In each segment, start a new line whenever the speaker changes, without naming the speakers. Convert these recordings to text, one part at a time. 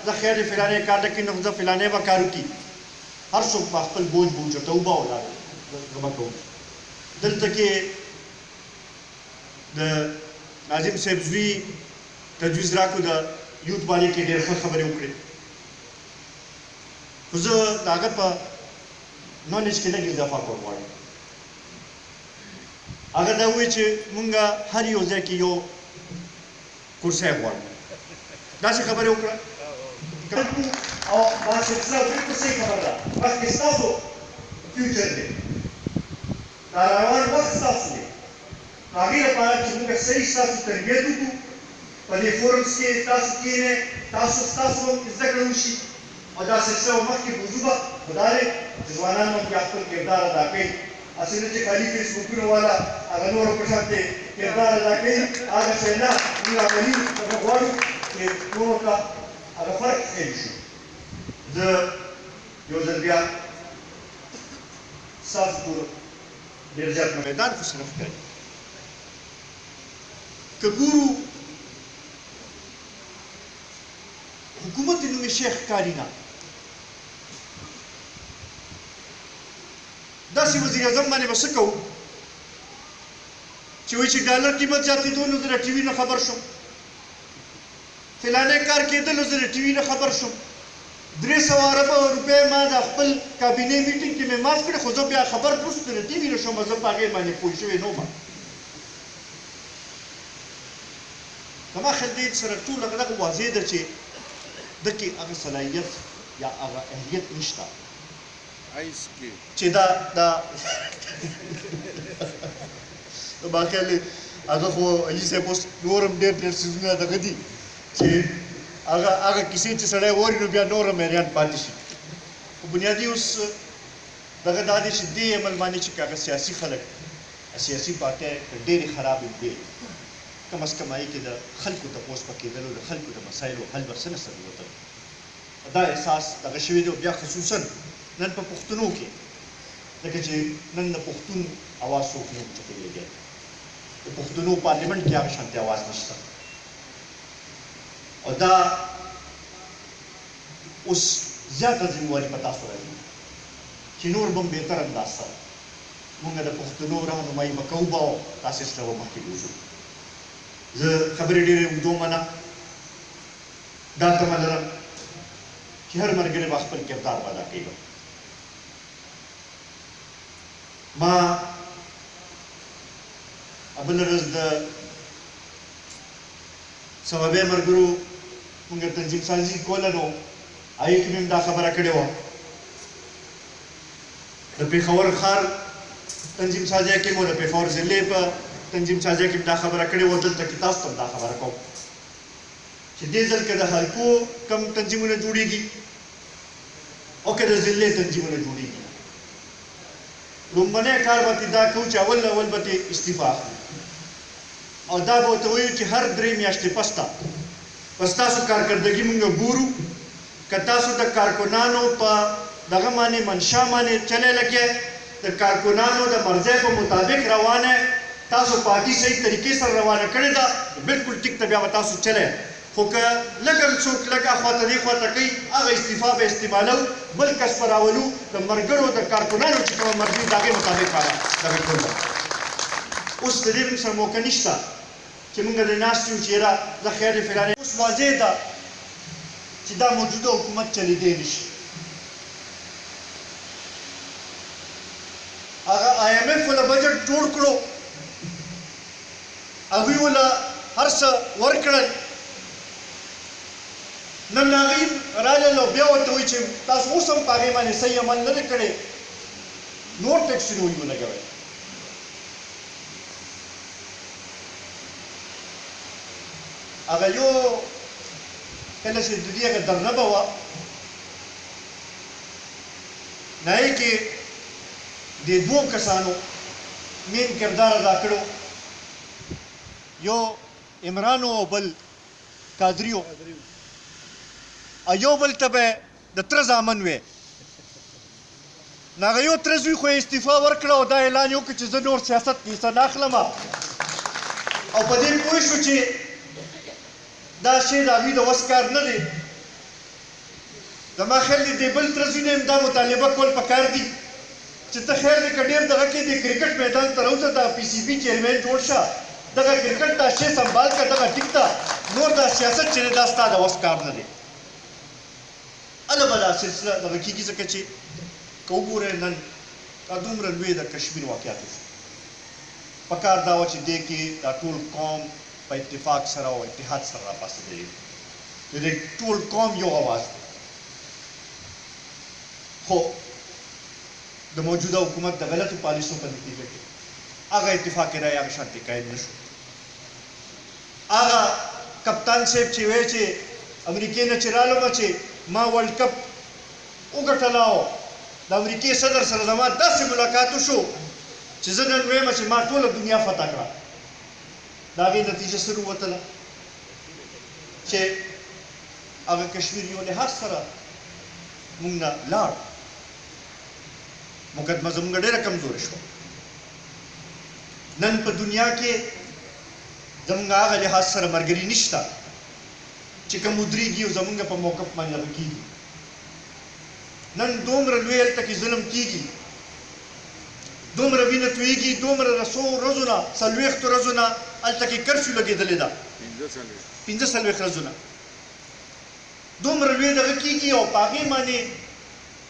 زه خیر فلانې کار نه کوي نو زه فلانې به کار وکړي هر څوک په خپل بوج ورته وبه به کوو دلته کې د ناظم صاحب زوی تجویز راکړو د یوت بارے کې ډېر ښه خبرې وکړې خو زه د هغه په نالج کې لږ اضافه کول غواړم هغه دا وایي چې مونږ هر یو ځای کې یو کرسی غواړو داسې خبرې وکړه او دا سلسله بالکل صحیح خبره ده بلکې ستاسو فیوچر دی دا روان وخت ستاسو دی نو هغې لپاره چې مونږ صحیح ستاسو تربیت وکړو په دې فورمز کې تاسو کښېنئ ستاسو هم زده کړه وشي او دا سلسله به مخکې موضوع به دا دی چې ځوانان هم بیا خپل کردار ادا کوي هسې نه چې خالي فیسبوکونه والا هغه نورو په شان کې کردار ادا کوي هغه شی نه موږ عملي هغه غواړو چې نورو ته هغه فرق ښیل شي زه یو ځل بیا ستاسو پور ډېر زیات میدان خو صرف کوي که ګورو حکومت نومې شی ښکاري نه داسې وزیر اعظم باندې به څه کوو چې وایي چې ډالر قیمت زیاتېدو نو زه د ټي وي نه خبر شوم فلانی کار کېدلو زه د ټي وي نه خبر شوم 300 اربه روپۍ ما د خپل کابینې میټینګ کې مې معاف کړې خو زه بیا خبر وروسته د ټي وي نه شوم زه په هغې باندې پوه شوی نه وم زما خیال دی سره ټول هغه دغه واضح ده چې ده کې هغه صلاحیت یا هغه اهلیت نشته چې دا ما خیال دی هغه خو علي صاحب اوس نور هم ډېر څیزونه دغه دي چې هغه کیسې چې سړی اوري نو بیا نور هم حیران پاتې شي خو بنیادي اوس دغه دا دی چې دې عمل باندې چې هغه سیاسي خلک سیاسي پارټۍ ډېرې خرابې دي کم از کم هغې کې د خلکو تپوس په کېدلو د خلکو د مسایلو حل به څه نه سره وتل دا احساس دغه شوی دی بیا خصوصا نن په پښتنو کې ځکه چې نن د پښتون اواز څوک نه اوچتولی دی د پښتنو پارلیمنټ کې هغه شانتې اواز نشته او دا اوس زیاته ذمواري په تاسو راځي چې نور به هم بهتر انداز سره مونږ د پښتنو رهنمایي به کوو به او دا سلسله به مخکې بوځو زه خبرې ډېرې اوږدومه نه دا تمه لرم چې هر ملګری به خپل کردار به ادا کوي ما بله ورځ د سببې ملګرو مونږ تنظیم سازي کوله نو هغې کې مې هم دا خبره کړې وه د پېښور ښار تنظیم سازۍ کې مو د پېښور ضلعې په تنظیم سازۍ کې دا خبره کړې وه دلته کې تاسو ته دا خبره کوم چې دې ځل کې د حلقو کم تنظیمونه جوړېږي او که د ضلعې تنظیمونه جوړېږي لومړنی کار به دا کوو چې اول به ترې استعفا اخلو او دا به ورته وایو چې هر 3 میاشتې پسته بس تاسو کارکردګي مونږ ګورو که تاسو د کارکنانو په دغه باندې منشا باندې چلی لګئ د کارکنانو د مرضۍ په مطابق روانه تاسو پارټي صحیح طریقې سره روانه کړې ده بالکل ټیک ته بیا به تاسو چلی خو که لږ هم څوک لږ اخواته دې خواته کوي هغه استعفا به استعمالو بل کس به راولو د ملګرو د کارکنانو چې کومه مرضي د هغې مطابق هغه دغه کول ده اوس د دې موږ سره موقع نشته چې موږ د ناست یو چې یاره زه خیر فلانې اوس واضح ده چې دا موجوده حکومت چلېدی نه شي هغه IMF وله بجټ جوړ کړو هغوی وله هر څه ورکړل نن هغوی رالل او بیا ورته وایي چې تاسو اوس هم په هغې باندې صحیح عمل نه دی کړی نور ټیکسونه وایي ولګوئ هغه یو کله چې د دې هغه درنه به وه نه یې کې د 2 کسانو مین کردار ادا کړو یو عمران او بل قادریو ایو بل ته به د تره زامن وی نو هغه یو تره زوی خو استعفا ورکړه او دا اعلان یې وکړ چې زه نور سیاست کې حصه نه اخلم او په دې پوه شو چې دا شی د هغوی د وس کار نه دی زما خیال دی د بل ترځینه هم دا مطالبه کول پکار دي چې ته خیر دی که ډېر دغه کې د کرکټ میدان ته راوځه دا پی سی بي چیرمین جوړ شه دغه کرکټ دا شی سنبال کړه دغه ټیک ده نور دا سیاست چې دی دا ستا د وس کار نه دی هله به دا سلسله دغه کېږي ځکه چې که وګورئ نن دا دومره لوی د کشمیر واقعاتو شو پکار دا وه چې دې کې دا ټول قوم په اتفاق سره او اتحاد سره راپاڅېدلی د دې ټول قوم یو اواز دی خو د موجوده حکومت د غلطو پالیسو په نتیجه کې هغه اتفاق رایې هغه شانتې قایم نه شو هغه کپتان صاحب چې وایي چې امریکې نه چې رالمه چې ما ورلډ کپ وګټلاو د امریکې صدر سره زما داسې ملاقات وشو چې زه نن وایم چې ما ټوله دنیا فتح کړه د هغې نتیجه څه ووتله چې هغه کشمیر یو لحاظ سره موږ نه لاړ مقدمه زموږ ډېره کمزورې شوه نن په دنیا کې زموږ هغه لحاظ سره ملګري نشته چې کوم ودرېږي او زموږ په موقف باندې به کېږي نن دومره لوی هلته کې ظلم کېږي دومره وینه تویږي دومره څو ورځو نه 40 ورځو نه هلته کې کرفیو لګېدلې ده 15 ورځو نه دومره لوی دغه کېږي او په هغې باندې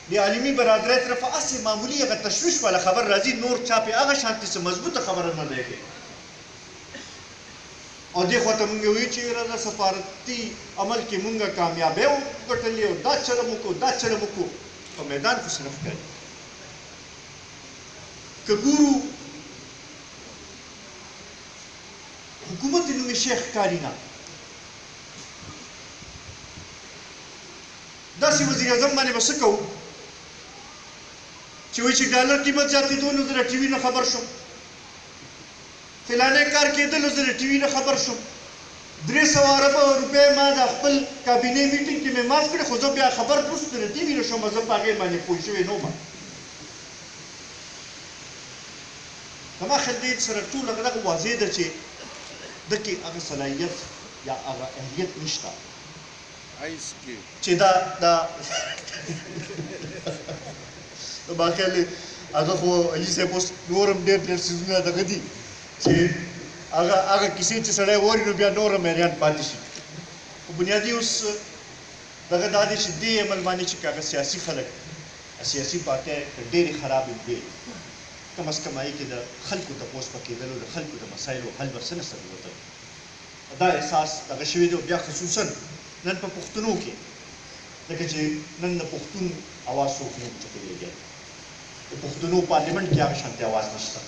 د عالمي برادرۍ طرفه هسې معمولي هغه تشویش والا خبر راځي نور چا پې هغه شانتې څه مضبوطه خبره نه دی کوي او دې خوا ته مونږ وایو چې یاره د سفارتي عمل کې مونږ کامیابۍ وګټلې او دا چلم وکړو دا چلم وکړو په میدان خو صرف کوي که ګورو حکومت د نومې شیخ ښکاري نه داسې وزیر اعظم باندې به څه کوو چې وایي چې ډالر قیمت زیاتېدو نو زه د ټي وي نه خبر شوم فلانی کار کېدلو زه د ټي وي نه خبر شوم 300 اربه روپۍ ما د خپل کابینې میټینګ کې مې معاف کړې خو زه بیا خبر پوسته د ټي وي نه شوم زه په هغې باندې پوه شوی نه وم زما خیال دی سره ټول هغه دغه واضح ده چې ده کې هغه صلاحیت یا هغه اهلیت نشته چې دا ما خیال دی هغه خو علي صاحب اوس نور هم ډېر څیزونه دغه دي چې هغه کیسې چې سړی اوري نو بیا نور هم حیران پاتې شي خو بنیادي اوس دغه دا دی چې دې عمل باندې چې هغه سیاسي خلک سیاسي پارټۍ ډېرې خرابې وې کم از کم هغې کې د خلکو تپوس په کېدلو د خلکو د مسایلو حل به څه نه سره وته دا احساس دغه شوی دی بیا خصوصا نن په پښتنو کې ځکه چې نن د پښتون اواز څوک نه اوچتولی دی د پښتنو پارلیمنټ کې هغه شانتې اواز نشته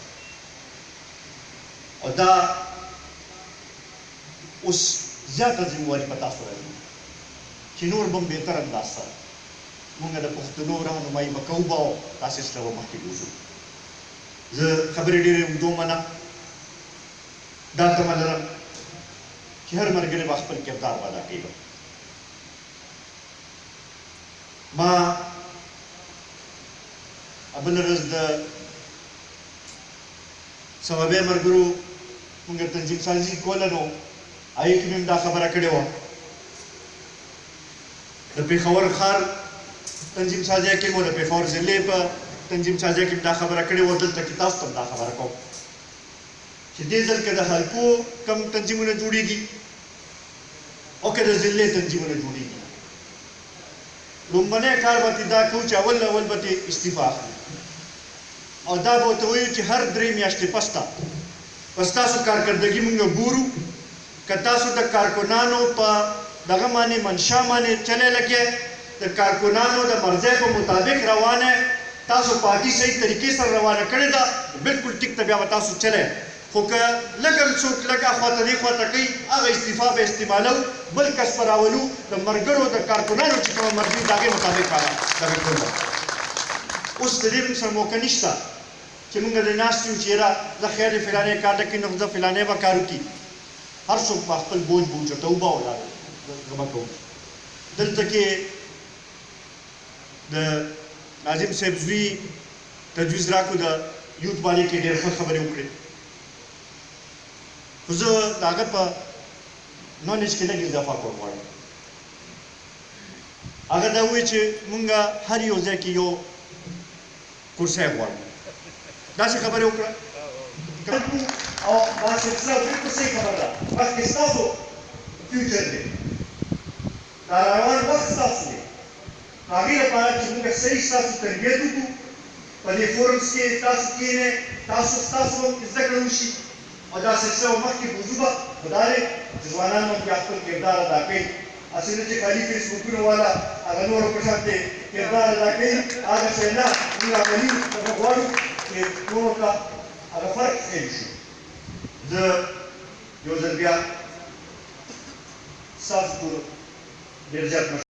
او دا اوس زیاته ذمواري په تاسو راځي چې نور به هم بهتر انداز سره مونږ د پښتنو رهنمایي به کوو به او تاسې سره به مخکې وځو زه خبرې ډېرې اوږدومه نه دا تمه لرم چې هر ملګری به خپل کردار به ادا کوي ما بله ورځ د سببې ملګرو مونږ تنظیم سازي کوله نو هغې کې مې دا خبره کړې وه د پېښور ښار تنظیم سازۍ کې مو د پېښور ضلعې په تنظیم سازۍ کې دا خبره کړې وه دلته کې تاسو ته هم دا خبره کوم چې دې ځل کې د حلقو کم تنظیمونه جوړېږي او که د ضلعې تنظیمونه جوړېږي لومبنی کار به دا کوو چې اول به استعفا اخلو او دا به ورته وایو چې هر 3 میاشتې پس تاسو کارکردګي مونږ ګورو که تاسو د کارکنانو په دغه باندې منشا باندې چلی لګئ د کارکنانو د مرضۍ په مطابق روانه تاسو پارټي صحیح طریقې سره روانه کړې ده بالکل ټیک ته بیا به تاسو چلی خو که لږ هم څوک لږ اخواته دې خواته کوي هغه استعفا به استعمالو بل کس به راولو د ملګرو د کارکنانو چې کومه مرضي د هغې مطابق هغه دغه کړو اوس د دې سره موقع نشته چې مونږ د ناست یو چې یاره زه خیر د فلانې کار نه کوي نو زه فلانې به کار وکړي هر څوک به خپل بوج بوجته وبه ولاړ به کوو دلته کې د ناظم صاحب زوی تجویز راکړو د یوت بارے کې ډېر ښه خبرې وکړې خو زه د هغه په نالج کې لږ اضافه کول غواړم هغه دا وایي چې مونږ هر یو ځای کې یو کرسی غواړو داسې خبرې وکړه او دا سلسله بالکل صحیح خبره ده مخکې ستاسو فیوچر دی دا روان وخت ستاسو دی نو هغې لپاره چې مونږ صحیح ستاسو تربیت وکړو په دې فورمز کې تاسو کښېنئ ستاسو زده کړه وشي او دا سلسله مخکې موضوع به خدا دی چې ځوانان هم بیا خپل کردار ادا کوي هسې نه چې خالي فیسبوکونه والا هغه نورو په شان کې کردار ادا کوي هغه شی نه موږ عملي هغه غواړو چې نورو ته هغه فرق ښکاري شي زه یو ځل بیا ستاسو ټولو ډېر زیات